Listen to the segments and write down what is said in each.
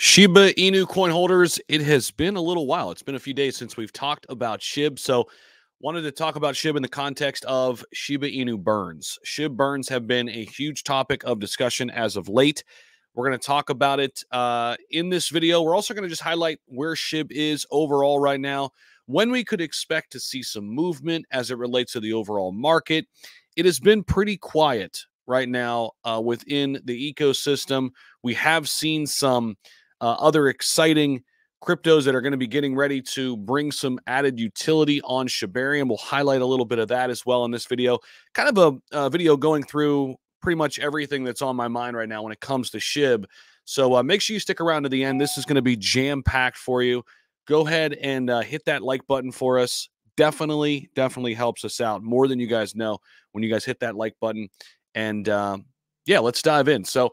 Shiba Inu coin holders, it has been a little while. It's been a few days since we've talked about SHIB. So, wanted to talk about SHIB in the context of Shiba Inu burns. SHIB burns have been a huge topic of discussion as of late. We're going to talk about it in this video. We're also going to just highlight where SHIB is overall right now, when we could expect to see some movement as it relates to the overall market. It has been pretty quiet right now within the ecosystem. We have seen some other exciting cryptos that are going to be getting ready to bring some added utility on Shibarium. We'll highlight a little bit of that as well in this video. Kind of a video going through pretty much everything that's on my mind right now when it comes to SHIB. So make sure you stick around to the end. This is going to be jam-packed for you. Go ahead and hit that like button for us. Definitely helps us out more than you guys know when you guys hit that like button. And yeah, let's dive in. So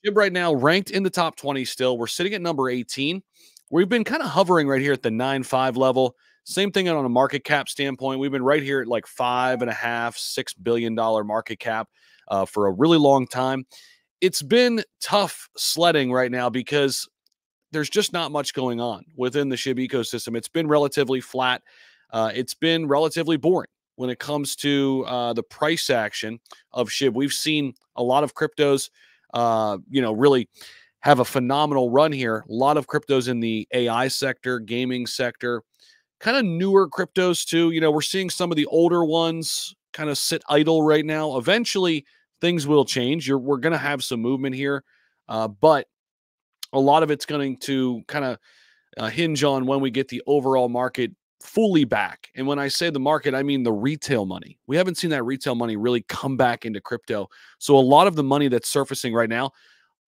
SHIB right now ranked in the top 20 still. We're sitting at number 18. We've been kind of hovering right here at the 9.5 level. Same thing on a market cap standpoint. We've been right here at like $5.5, $6 billion market cap for a really long time. It's been tough sledding right now because there's just not much going on within the SHIB ecosystem. It's been relatively flat. It's been relatively boring when it comes to the price action of SHIB. We've seen a lot of cryptos really have a phenomenal run here. A lot of cryptos in the AI sector, gaming sector, kind of newer cryptos too. We're seeing some of the older ones kind of sit idle right now. Eventually, things will change. We're going to have some movement here, but a lot of it's going to kind of hinge on when we get the overall market fully back. And when I say the market, I mean the retail money. We haven't seen that retail money really come back into crypto. So a lot of the money that's surfacing right now,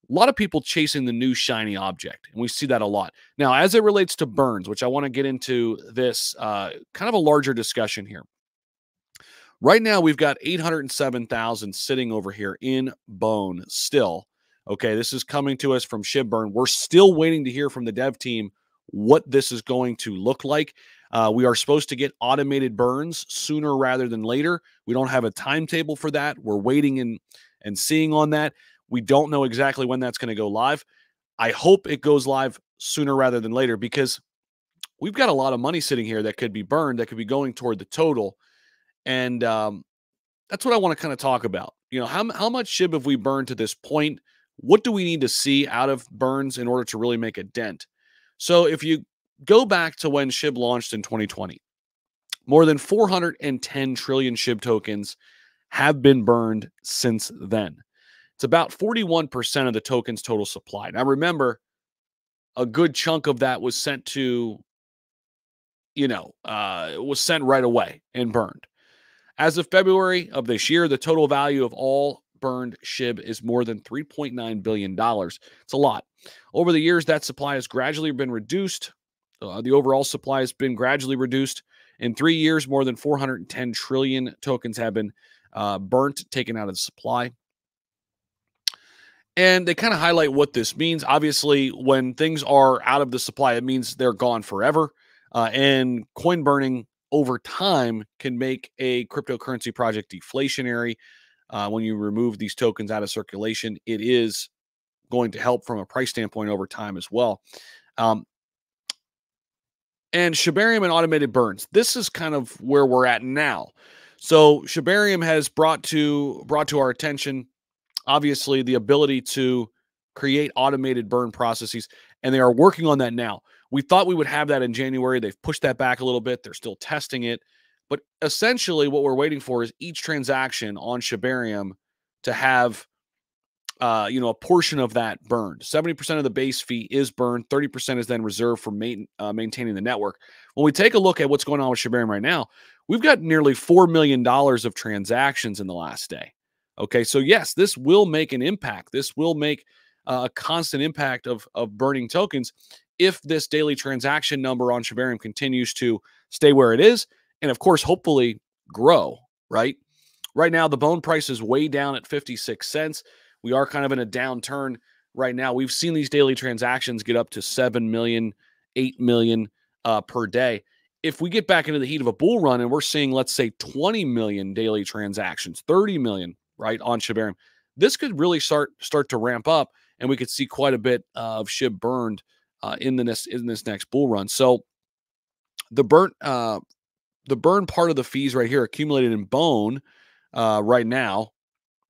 a lot of people chasing the new shiny object. And we see that a lot. Now, as it relates to burns, which I want to get into this kind of a larger discussion here. Right now, we've got 807,000 sitting over here in Bone still. Okay, this is coming to us from SHIB burn. We're still waiting to hear from the dev team what this is going to look like. We are supposed to get automated burns sooner rather than later. We don't have a timetable for that. We're waiting and seeing on that. We don't know exactly when that's going to go live. I hope it goes live sooner rather than later because we've got a lot of money sitting here that could be burned, that could be going toward the total. And that's what I want to kind of talk about. How much SHIB have we burned to this point? What do we need to see out of burns in order to really make a dent? So if you go back to when SHIB launched in 2020, more than 410 trillion SHIB tokens have been burned since then. It's about 41% of the token's total supply. Now, remember, a good chunk of that was sent to, was sent right away and burned. As of February of this year, the total value of all burned SHIB is more than $3.9 billion. It's a lot. Over the years, that supply has gradually been reduced. The overall supply has been gradually reduced. In 3 years, more than 410 trillion tokens have been burnt, taken out of the supply. And they kind of highlight what this means. Obviously, when things are out of the supply, it means they're gone forever. And coin burning over time can make a cryptocurrency project deflationary. When you remove these tokens out of circulation, it is going to help from a price standpoint over time as well. And Shibarium and automated burns. This is kind of where we're at now. So Shibarium has brought to our attention, obviously, the ability to create automated burn processes, and they are working on that now. We thought we would have that in January. They've pushed that back a little bit. They're still testing it. But essentially, what we're waiting for is each transaction on Shibarium to have, a portion of that burned. 70% of the base fee is burned. 30% is then reserved for maintaining the network. When we take a look at what's going on with Shibarium right now, we've got nearly $4 million of transactions in the last day. Okay, so yes, this will make an impact. This will make a constant impact of burning tokens if this daily transaction number on Shibarium continues to stay where it is. And of course, hopefully grow, right? Right now, the bone price is way down at 56 cents. We are kind of in a downturn right now. We've seen these daily transactions get up to 7 million, 8 million per day. If we get back into the heat of a bull run and we're seeing, let's say, 20 million daily transactions, 30 million, right, on Shibarium, this could really start to ramp up and we could see quite a bit of SHIB burned in this next bull run. So the burn part of the fees right here accumulated in bone right now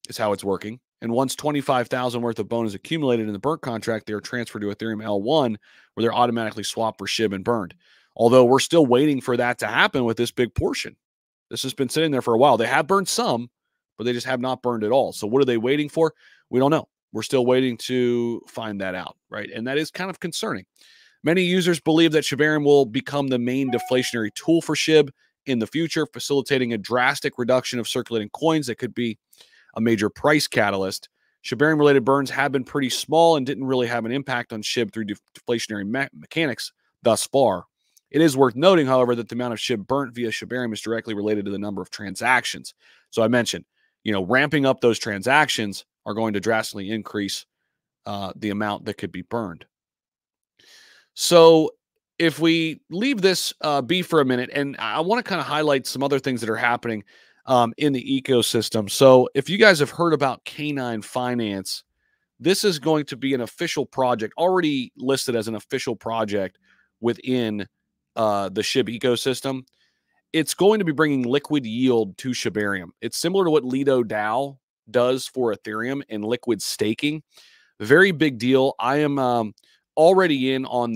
is how it's working. And once 25,000 worth of bone is accumulated in the burnt contract, they are transferred to Ethereum L1, where they're automatically swapped for SHIB and burned. Although we're still waiting for that to happen with this big portion. This has been sitting there for a while. They have burned some, but they just have not burned at all. So what are they waiting for? We don't know. We're still waiting to find that out, right? And that is kind of concerning. Many users believe that Shibarium will become the main deflationary tool for SHIB in the future, facilitating a drastic reduction of circulating coins that could be a major price catalyst. Shibarium-related burns have been pretty small and didn't really have an impact on SHIB through deflationary mechanics thus far. It is worth noting, however, that the amount of SHIB burnt via Shibarium is directly related to the number of transactions. So I mentioned, ramping up those transactions are going to drastically increase the amount that could be burned. So if we leave this be for a minute, and I want to kind of highlight some other things that are happening in the ecosystem. So if you guys have heard about Canine Finance, this is going to be an official project, already listed as an official project within the SHIB ecosystem. It's going to be bringing liquid yield to Shibarium. It's similar to what Lido DAO does for Ethereum and liquid staking. Very big deal. I am already in on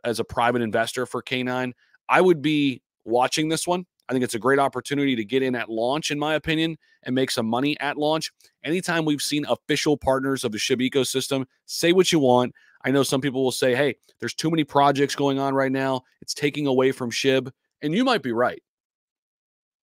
as a private investor for Canine. I would be watching this one. I think it's a great opportunity to get in at launch, in my opinion, and make some money at launch. Anytime we've seen official partners of the SHIB ecosystem, say what you want. I know some people will say, hey, there's too many projects going on right now. It's taking away from SHIB. And you might be right.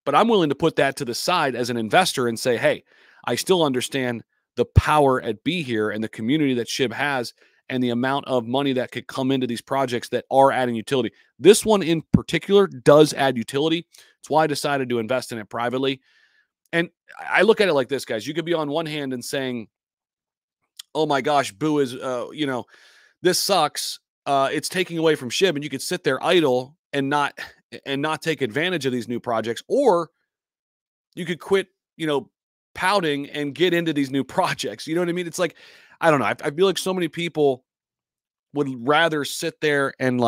But I'm willing to put that to the side as an investor and say, hey, I still understand the power at B here and the community that SHIB has and the amount of money that could come into these projects that are adding utility. This one in particular does add utility. It's why I decided to invest in it privately. And I look at it like this, guys. You could be on one hand and saying, oh my gosh, Boo is, this sucks. It's taking away from SHIB, and you could sit there idle and not take advantage of these new projects, or you could quit, pouting and get into these new projects. You know what I mean? It's like, I don't know. I feel like so many people would rather sit there and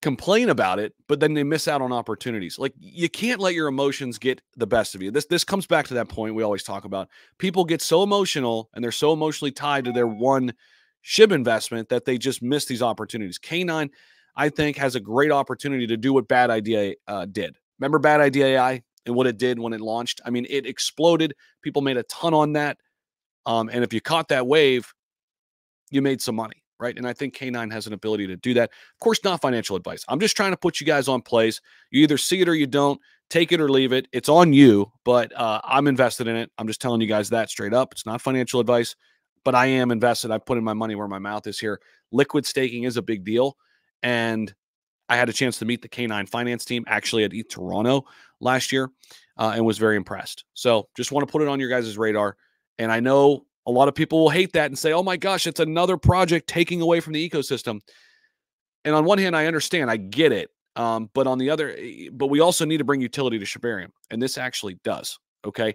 complain about it, but then they miss out on opportunities. Like, you can't let your emotions get the best of you. This comes back to that point we always talk about. People get so emotional and they're so emotionally tied to their one SHIB investment that they just miss these opportunities. K9, I think, has a great opportunity to do what Bad Idea did. Remember Bad Idea AI and what it did when it launched? I mean, it exploded. People made a ton on that. And if you caught that wave, you made some money, right? And I think K9 has an ability to do that. Of course, not financial advice. I'm just trying to put you guys on plays. You either see it or you don't. Take it or leave it. It's on you, but I'm invested in it. I'm just telling you guys that straight up. It's not financial advice, but I am invested. I've put in my money where my mouth is here. Liquid staking is a big deal. And I had a chance to meet the K9 finance team actually at ETH Toronto last year and was very impressed. So just want to put it on your guys' radar. And I know a lot of people will hate that and say, oh my gosh, it's another project taking away from the ecosystem. And on one hand, I understand, I get it. But on the other, but we also need to bring utility to Shibarium. And this actually does. Okay.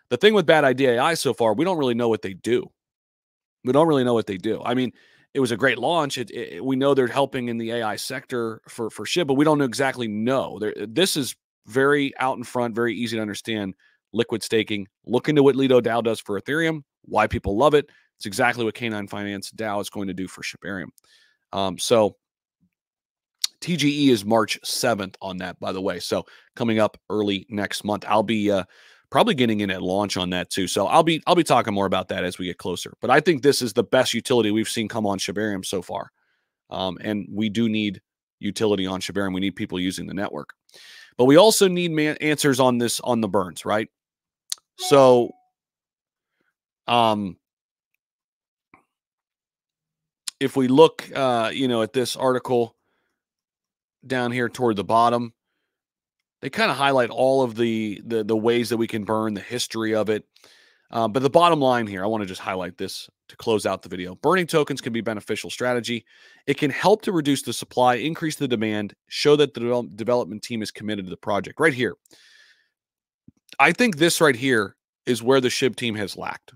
The thing with Bad Idea AI so far, we don't really know what they do. We don't really know what they do. I mean, it was a great launch. We know they're helping in the AI sector for SHIB, but we don't exactly know. This is very out in front, very easy to understand. Liquid staking. Look into what Lido DAO does for Ethereum, why people love it. It's exactly what K9 Finance DAO is going to do for Shibarium. So TGE is March 7th on that, by the way. So coming up early next month, I'll be probably getting in at launch on that too. So I'll be talking more about that as we get closer. But I think this is the best utility we've seen come on Shibarium so far. And we do need utility on Shibarium. We need people using the network. But we also need answers on this, on the burns, right? So if we look at this article down here toward the bottom, they kind of highlight all of the ways that we can burn, the history of it. But the bottom line here, I want to just highlight this to close out the video. Burning tokens can be a beneficial strategy. It can help to reduce the supply, increase the demand, show that the development team is committed to the project. Right here. I think this right here is where the SHIB team has lacked.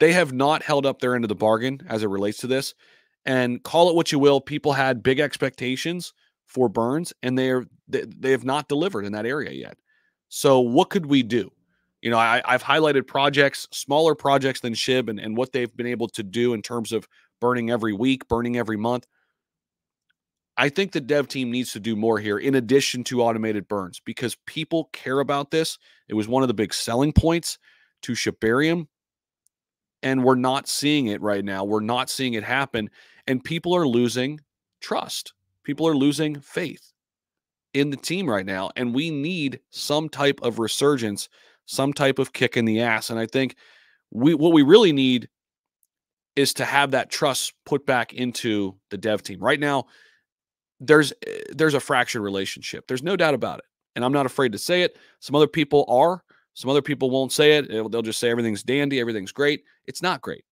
They have not held up their end of the bargain as it relates to this. And call it what you will, people had big expectations for Burns, and they have not delivered in that area yet. So what could we do? You know, I've highlighted projects, smaller projects than SHIB, and what they've been able to do in terms of burning every week, burning every month. I think the dev team needs to do more here in addition to automated burns because people care about this. It was one of the big selling points to Shibarium, and we're not seeing it right now. We're not seeing it happen, and people are losing trust. People are losing faith in the team right now, and we need some type of resurgence, some type of kick in the ass. And I think what we really need is to have that trust put back into the dev team. Right now, there's a fractured relationship. There's no doubt about it. And I'm not afraid to say it. Some other people are. Some other people won't say it. They'll just say everything's dandy, everything's great. It's not great,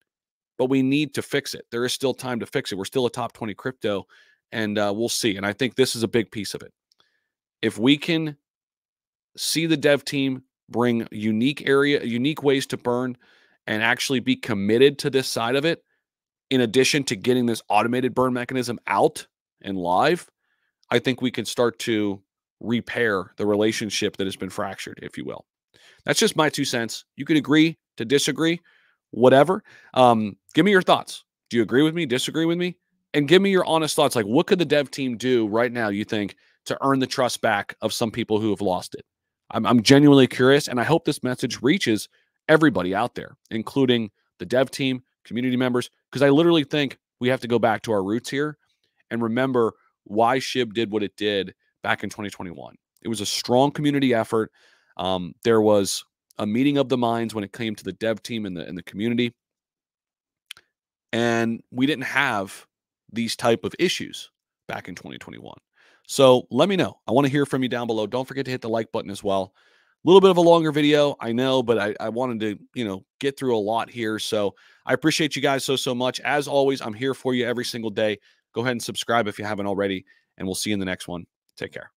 but we need to fix it. There is still time to fix it. We're still a top 20 crypto, and we'll see. And I think this is a big piece of it. If we can see the dev team bring unique ways to burn and actually be committed to this side of it, in addition to getting this automated burn mechanism out and live, I think we can start to repair the relationship that has been fractured, if you will. That's just my 2 cents. You can agree to disagree, whatever. Give me your thoughts. Do you agree with me, disagree with me? And give me your honest thoughts. Like, what could the dev team do right now, you think, to earn the trust back of some people who have lost it? I'm genuinely curious, and I hope this message reaches everybody out there, including the dev team, community members, because I literally think we have to go back to our roots here and remember why SHIB did what it did back in 2021. It was a strong community effort. There was a meeting of the minds when it came to the dev team and the community, and we didn't have these type of issues back in 2021. So let me know. I want to hear from you down below. Don't forget to hit the like button as well. A little bit of a longer video, I know, but I wanted to, get through a lot here. So I appreciate you guys so much. As always, I'm here for you every single day. Go ahead and subscribe if you haven't already, and we'll see you in the next one. Take care.